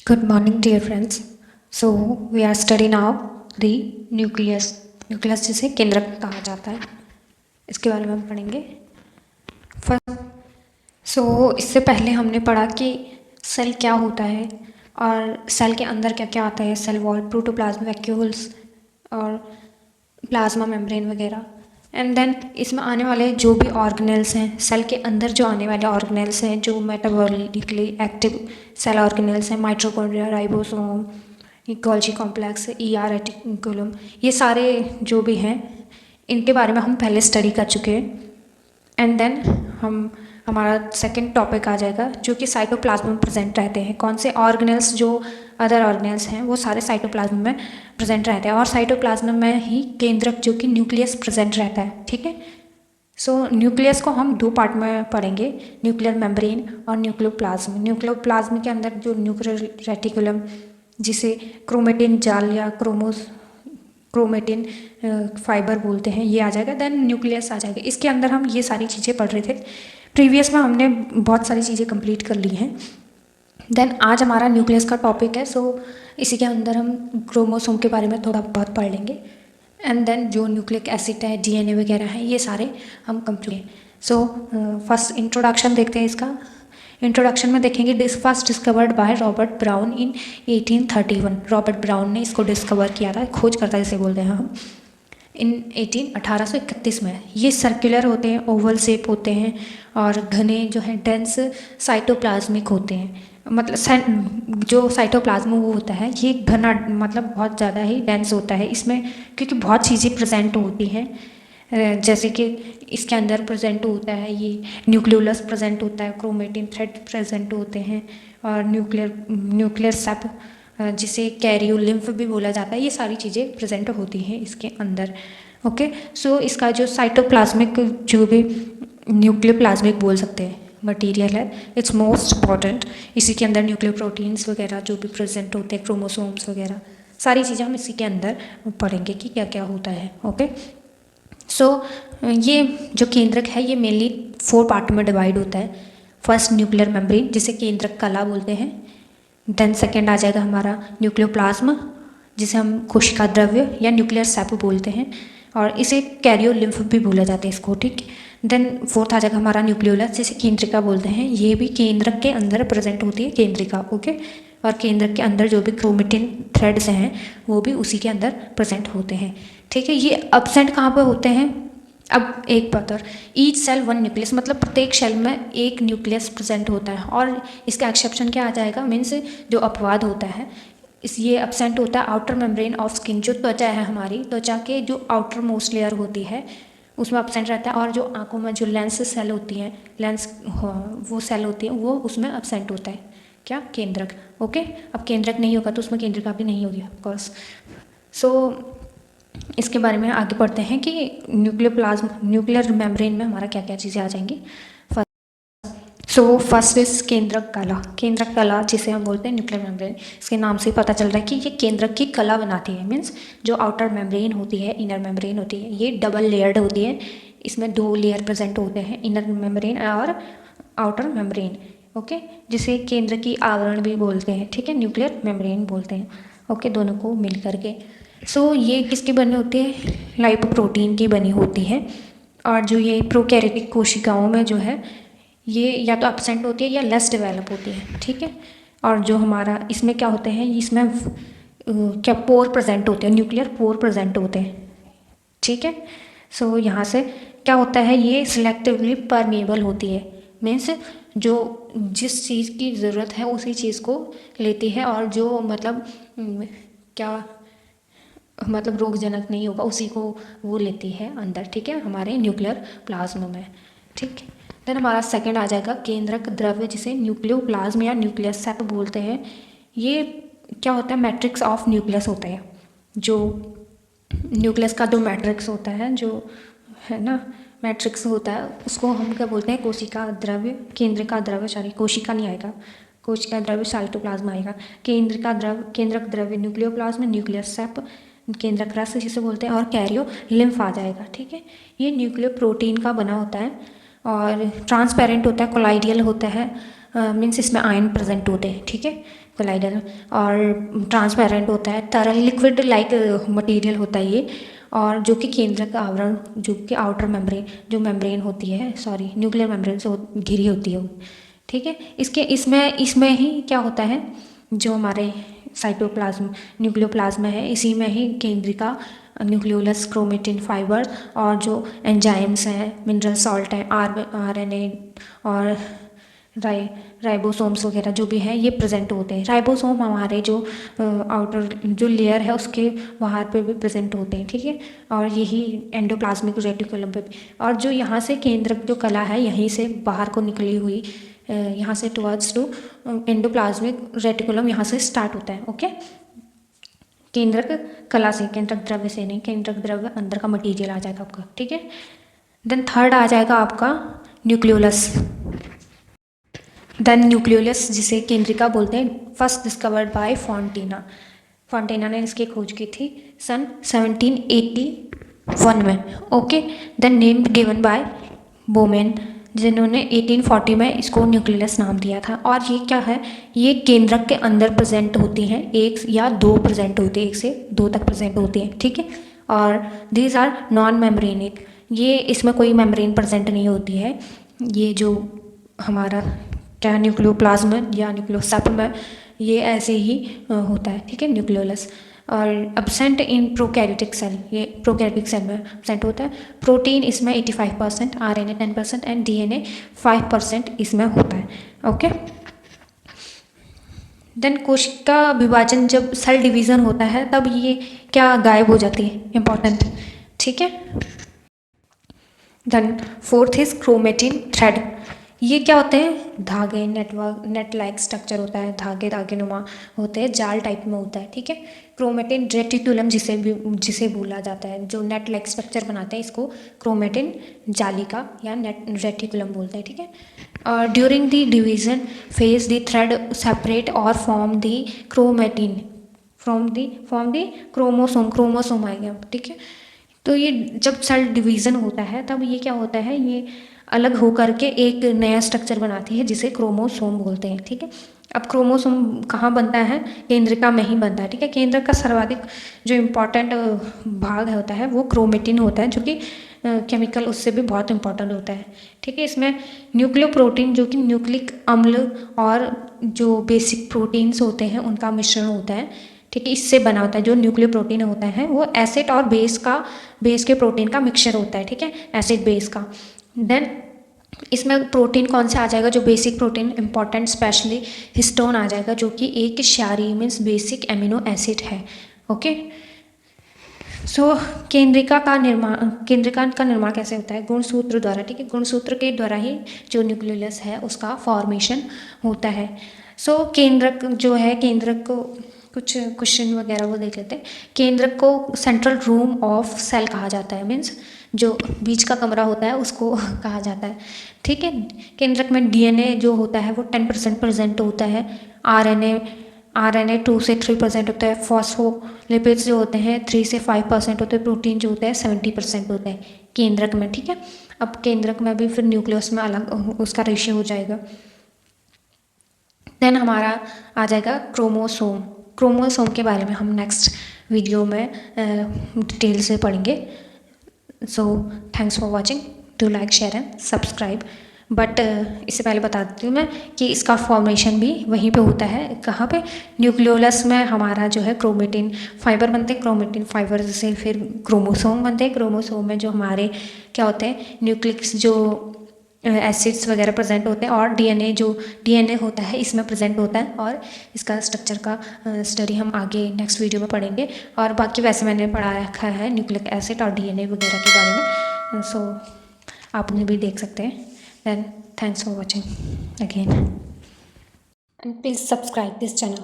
Good morning, dear friends. So we are studying now the nucleus. Nucleus जिसे केंद्रक कहा जाता है, इसके बारे में हम पढ़ेंगे। इससे पहले हमने पढ़ा कि सेल क्या होता है और सेल के अंदर क्या क्या आता है, सेल वॉल, प्रोटोप्लाज्म, वैक्यूल्स और प्लाज्मा मेम्ब्रेन वगैरह। एंड देन इसमें आने वाले जो भी ऑर्गेनेल्स हैं, सेल के अंदर जो आने वाले ऑर्गेनेल्स हैं जो मेटाबॉलिकली एक्टिव सेल ऑर्गेनेल्स हैं, mitochondria, ribosome, Golgi complex, ER reticulum, ये सारे जो भी हैं इनके बारे में हम पहले स्टडी कर चुके हैं। एंड देन हमारा सेकंड टॉपिक आ जाएगा जो कि साइटोप्लाज्म में प्रेजेंट रहते हैं। कौन से ऑर्गेनेल्स, जो अदर ऑर्गेनेल्स हैं वो सारे साइटोप्लाज्म में प्रेजेंट रहते हैं और साइटोप्लाज्म में ही केंद्रक जो कि न्यूक्लियस प्रेजेंट रहता है। ठीक है, न्यूक्लियस को हम दो पार्ट में पढ़ेंगे, न्यूक्लियर मेम्ब्रेन और न्यूक्लियोप्लाज्म। न्यूक्लियोप्लाज्म के अंदर जो न्यूक्लियर रेटिकुलम, जिसे क्रोमेटिन जाल या क्रोमेटिन फाइबर बोलते हैं, ये आ जाएगा। देन न्यूक्लियस आ जाएगा। इसके अंदर हम ये सारी चीज़ें पढ़ रहे थे। प्रीवियस में हमने बहुत सारी चीज़ें कंप्लीट कर ली हैं। देन आज हमारा न्यूक्लियस का टॉपिक है। इसी के अंदर हम क्रोमोसोम के बारे में थोड़ा बहुत पढ़ लेंगे। एंड देन जो न्यूक्लिक एसिड है, DNA वगैरह है, ये सारे हम कंप्लीट। फर्स्ट इंट्रोडक्शन देखते हैं इसका। इंट्रोडक्शन में देखेंगे first discovered by Robert brown in 1831। Robert brown ने इसको डिस्कवर किया था, खोजकर्ता जिसे बोलते हैं हम, इन 1831 में। ये सर्कुलर होते हैं, ओवल शेप होते हैं और घने जो है डेंस साइटोप्लाज्मिक होते हैं। मतलब जो साइटोप्लाज्म वो होता है ये घना, मतलब बहुत ज़्यादा ही डेंस होता है इसमें, क्योंकि बहुत चीज़ें प्रेजेंट होती हैं। जैसे कि इसके अंदर प्रेजेंट होता है ये न्यूक्लियोलस प्रेजेंट होता है, क्रोमेटिन थ्रेड प्रेजेंट होते हैं और न्यूक्लियर सेप, जिसे कैरियोलिम्फ भी बोला जाता है, ये सारी चीज़ें प्रेजेंट होती हैं इसके अंदर। ओके, इसका जो साइटोप्लाज्मिक, जो भी न्यूक्लियोप्लाज्मिक बोल सकते हैं मटेरियल है, इट्स मोस्ट इम्पॉर्टेंट। इसी के अंदर न्यूक्लियर प्रोटीन्स वगैरह जो भी प्रेजेंट होते हैं, क्रोमोसोम्स वगैरह, सारी चीज़ें हम इसी के अंदर पढ़ेंगे कि क्या क्या होता है। ओके, ये जो केंद्रक है ये मेनली 4 पार्ट में डिवाइड होता है। फर्स्ट न्यूक्लियर मेम्ब्रेन, जिसे केंद्रक कला बोलते हैं। देन सेकेंड आ जाएगा हमारा न्यूक्लियोप्लाज्म, जिसे हम कोशिका द्रव्य या न्यूक्लियर सेप बोलते हैं और इसे कैरियोलिम्फ भी बोला जाता है इसको। ठीक, देन फोर्थ आ जाएगा हमारा न्यूक्लियोलस, जिसे केंद्रिका बोलते हैं। ये भी केंद्रक के अंदर प्रेजेंट होती है, केंद्रिका। ओके, और केंद्रक के अंदर जो भी क्रोमेटिन थ्रेड्स हैं वो भी उसी के अंदर प्रेजेंट होते हैं। ठीक है, ये एब्सेंट कहाँ पर होते हैं? अब एक बात और, ईच सेल वन न्यूक्लियस, मतलब प्रत्येक सेल में एक न्यूक्लियस प्रेजेंट होता है। और इसका एक्सेप्शन क्या आ जाएगा? मीन्स जो अपवाद होता है ये एब्सेंट होता है आउटर मेम्ब्रेन ऑफ स्किन। जो त्वचा है हमारी, त्वचा के जो आउटर मोस्ट लेयर होती है उसमें एब्सेंट रहता है। और जो आंखों में जो लेंस सेल होती हैं, लेंस वो सेल होती है, वो उसमें एब्सेंट होता है। क्या? केंद्रक। ओके, अब केंद्रक नहीं होगा तो उसमें केंद्रिका भी नहीं होगी ऑफकोर्स। इसके बारे में आगे पढ़ते हैं कि न्यूक्लियर मेम्ब्रेन में हमारा क्या क्या चीज़ें आ जाएंगी। फर्स्ट इज केंद्रक कला। केंद्रक कला जिसे हम बोलते हैं न्यूक्लियर मेम्ब्रेन, इसके नाम से पता चल रहा है कि ये केंद्रक की कला बनाती है। मीन्स जो आउटर मेम्ब्रेन होती है, इनर मेम्ब्रेन होती है, ये डबल लेयर्ड होती है। इसमें 2 लेयर प्रेजेंट होते हैं, इनर मेम्ब्रेन और आउटर मेम्ब्रेन। ओके, जिसे केंद्र की आवरण भी बोलते हैं। ठीक है, न्यूक्लियर मेम्ब्रेन बोलते हैं। ओके, दोनों को मिल करके। ये किसकी बनी होती है? लाइपोप्रोटीन की बनी होती है। और जो ये प्रोकैरियोटिक कोशिकाओं में जो है ये या तो एब्सेंट होती है या लेस डेवलप होती है। ठीक है, और जो हमारा इसमें क्या होते हैं, इसमें क्या पोर प्रेजेंट होते हैं, न्यूक्लियर पोर प्रेजेंट होते हैं। ठीक है, यहाँ से क्या होता है, ये सिलेक्टिवली परमेबल होती है। मीन्स जो जिस चीज़ की ज़रूरत है उसी चीज़ को लेती है और जो मतलब रोगजनक नहीं होगा उसी को वो लेती है अंदर। ठीक है, हमारे न्यूक्लियर प्लाज्म में। ठीक, देन हमारा सेकंड आ जाएगा केंद्रक द्रव्य, जिसे न्यूक्लियोप्लाज्म या न्यूक्लियस सेप बोलते हैं। ये क्या होता है? मैट्रिक्स ऑफ न्यूक्लियस होता है। जो न्यूक्लियस का जो मैट्रिक्स होता है, जो है ना मैट्रिक्स होता है, उसको हम क्या बोलते हैं? कोशिका द्रव्य, केंद्रिका द्रव्य, सॉरी कोशिका नहीं आएगा, कोशिका द्रव्य साइटोप्लाज्म आएगा। केंद्रक द्रव्य न्यूक्लियोप्लाज्म, न्यूक्लियस सेप, केंद्रक रस जिसे बोलते हैं, और कैरियो लिम्फ आ जाएगा। ठीक है, ये न्यूक्लियर प्रोटीन का बना होता है और ट्रांसपेरेंट होता है, कोलाइडियल होता है। मीन्स इसमें आयन प्रेजेंट होते हैं। ठीक है, कोलाइडल, और ट्रांसपेरेंट होता है, तरल लिक्विड लाइक मटेरियल होता है ये, और जो कि केंद्रक का आवरण, जो कि आउटर मेम्ब्रेन, जो मेम्ब्रेन होती है, सॉरी न्यूक्लियर मेम्ब्रेन से घिरी होती है वो, ठीक है। इसमें ही क्या होता है, जो हमारे साइटोप्लाज्म न्यूक्लियोप्लाज्म है, इसी में ही केंद्रिका, न्यूक्लियोलस, क्रोमेटिन फाइबर और जो एंजाइम्स हैं, मिनरल सॉल्ट है, RNA और राइबोसोम्स वगैरह जो भी हैं ये प्रेजेंट होते हैं। राइबोसोम हमारे जो आउटर जो लेयर है उसके बाहर पे भी प्रेजेंट होते हैं, ठीक है। और यही एंडोप्लाज्मिक रेटिकुलम पे भी, और जो यहाँ से केंद्रक जो कला है यहीं से बाहर को निकली हुई, यहाँ से टुवर्ड्स टू एंडोप्लाज्मिक रेटिकुलम यहाँ से स्टार्ट होता है, ओके। केंद्रक कला से, केंद्रक द्रव्य से नहीं, केंद्रक द्रव्य अंदर का मटीरियल आ जाएगा आपका, ठीक है। देन थर्ड आ जाएगा आपका न्यूक्लियोलस। देन न्यूक्लियोलस जिसे केंद्रिका बोलते हैं, first discovered by Fontana. Fontana ने इसकी खोज की थी सन 1781 में, okay. Then name given by Bowman, जिन्होंने 1840 में इसको न्यूक्लियस नाम दिया था। और ये क्या है, ये केंद्रक के अंदर प्रेजेंट होती हैं, एक या दो प्रेजेंट होती है, एक से दो तक प्रेजेंट होती हैं, ठीक है। और दीज आर नॉन मेम्ब्रेनिक, ये इसमें कोई मेम्ब्रेन प्रेजेंट नहीं होती है। ये जो हमारा क्या न्यूक्लियोप्लाज्म या न्यूक्लियोसेप्टम है ये ऐसे ही होता है, ठीक है, न्यूक्लियोलस। और एब्सेंट इन प्रोकैरियोटिक सेल, ये प्रोकैरियोटिक सेल में एब्सेंट होता है। प्रोटीन इसमें 85%, RNA 10% एंड DNA 5% इसमें होता है, ओके। देन कोशिका विभाजन, जब सेल डिवीज़न होता है तब ये क्या गायब हो जाती है, इंपॉर्टेंट, ठीक है। Then fourth is chromatin thread, ये क्या होते हैं, धागे, नेटवर्क, नेट लाइक स्ट्रक्चर होता है, धागे नुमा होते हैं, जाल टाइप में होता है, ठीक है। क्रोमेटिन रेटिकुलम जिसे बोला जाता है, जो नेट लाइक स्ट्रक्चर बनाते हैं इसको क्रोमेटिन जालिका या नेट रेटिकुलम बोलते हैं, ठीक है। और during the division phase the thread separate और form the chromatin form the chromosome आएगा, ठीक है। तो ये जब सेल डिवीज़न होता है तब ये क्या होता है, ये अलग हो करके एक नया स्ट्रक्चर बनाती है जिसे क्रोमोसोम बोलते हैं, ठीक है। अब क्रोमोसोम कहाँ बनता है, केंद्रिका में ही बनता है, ठीक है। केंद्र का सर्वाधिक जो इम्पोर्टेंट भाग होता है वो क्रोमेटिन होता है, जो कि केमिकल उससे भी बहुत इंपॉर्टेंट होता है, ठीक है। इसमें न्यूक्लियोप्रोटीन जो कि न्यूक्लिक अम्ल और जो बेसिक प्रोटीन्स होते हैं उनका मिश्रण होता है, ठीक है, इससे बना होता है। जो न्यूक्लियर प्रोटीन होता है वो एसिड और बेस के प्रोटीन का मिक्सचर होता है, ठीक है, एसिड बेस का। देन इसमें प्रोटीन कौन सा आ जाएगा, जो basic protein important specially histone आ जाएगा, जो कि एक क्षारीय मीन्स बेसिक एमिनो एसिड है, ओके। सो केंद्रिका का निर्माण कैसे होता है, गुणसूत्र द्वारा, ठीक है। गुणसूत्र के द्वारा ही जो न्यूक्लियोलस है उसका फॉर्मेशन होता है। सो केंद्रक जो है, केंद्रक को कुछ क्वेश्चन वगैरह वो देख लेते हैं। केंद्रक को सेंट्रल रूम ऑफ सेल कहा जाता है, मीन्स जो बीच का कमरा होता है उसको कहा जाता है, ठीक है। केंद्रक में DNA जो होता है वो 10% प्रेजेंट होता है, RNA 2 से 3% होता है, फॉस्फोलिपिड्स जो होते हैं 3 से 5% होते हैं, प्रोटीन जो होता है 70% होता है केंद्रक में, ठीक है। अब केंद्रक में भी फिर न्यूक्लियस में अलग उसका रेशियो हो जाएगा। देन हमारा आ जाएगा क्रोमोसोम के बारे में हम नेक्स्ट वीडियो में डिटेल से पढ़ेंगे। So thanks for watching, do like, share and subscribe. But इससे पहले बता देती हूँ मैं कि इसका फॉर्मेशन भी वहीं पे होता है, कहाँ पे, न्यूक्लियोलस में हमारा जो है क्रोमेटिन फाइबर बनते हैं, क्रोमेटिन फाइबर से फिर क्रोमोसोम बनते हैं, क्रोमोसोम में जो हमारे क्या होते हैं, न्यूक्लिक्स जो एसिड्स वगैरह प्रेजेंट होते हैं, और DNA होता है इसमें प्रेजेंट होता है। और इसका स्ट्रक्चर का स्टडी हम आगे नेक्स्ट वीडियो में पढ़ेंगे। और बाकी वैसे मैंने पढ़ा रखा है न्यूक्लिक एसिड और DNA वगैरह के बारे में, सो आप उन्हें भी देख सकते हैं। Then thanks for watching again and please subscribe this channel.